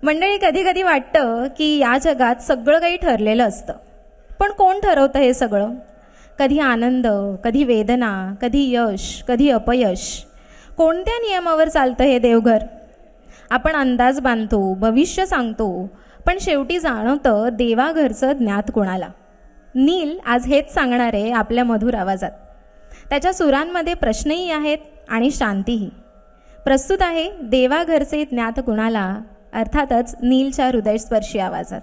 मंडळी, कधी कधी वाटतं की या जगात सगळं काही ठरलेलं असतं, पण कोण ठरवतं हे सगळं? कधी आनंद, कधी वेदना, कधी यश, कधी अपयश. कोणत्या नियमावर चालतं हे देवघर? आपण अंदाज बांधतो, भविष्य सांगतो, पण शेवटी जाणवतं देवाघरचं ज्ञात कोणाला. नील आज हेच सांगणार आहे आपल्या मधुर आवाजात. त्याच्या सुरांमध्ये प्रश्नही आहेत आणि शांतीही. प्रस्तुत आहे देवाघरचे ज्ञात कुणाला, अर्थातच नीलच्या हृदयस्पर्शी आवाजात.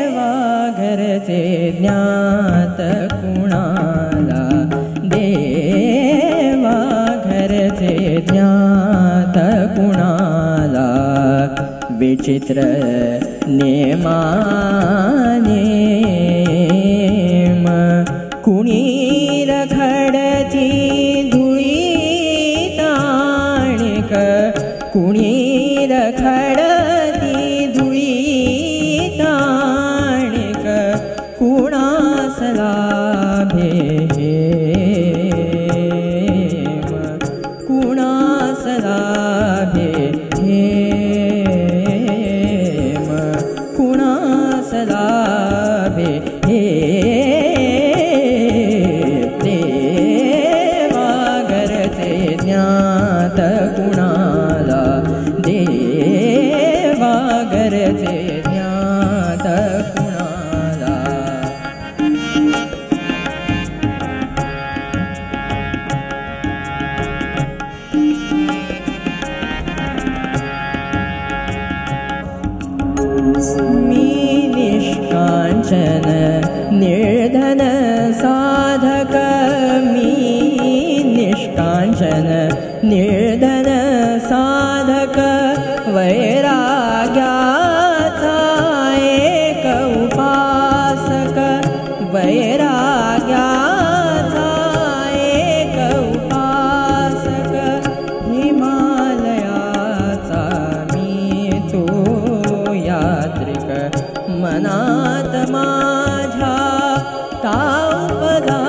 देवाघरचे ज्ञात कुणाला, देवाघरचे ज्ञात कुणाला, विचित्र नेम कुणी रखडती धुळी ताणिक, कुणी रखडती धुळी ताणिक, कुणास लाभे हेम, कुणास लाभे हेम, कुणास लाभे हेम. देवाघरचे ज्ञात कुणाला, देवाघरचे ज्ञात कुणाला. मी निष्कांचन निर्धन साधक, मी निष्कांचन निर्धन साधक, वैराग्याचा एक उपासक, वैराग्याचा एक उपासक, हिमालयाचा मी तो यात्रिक, मनात माझ्या तापला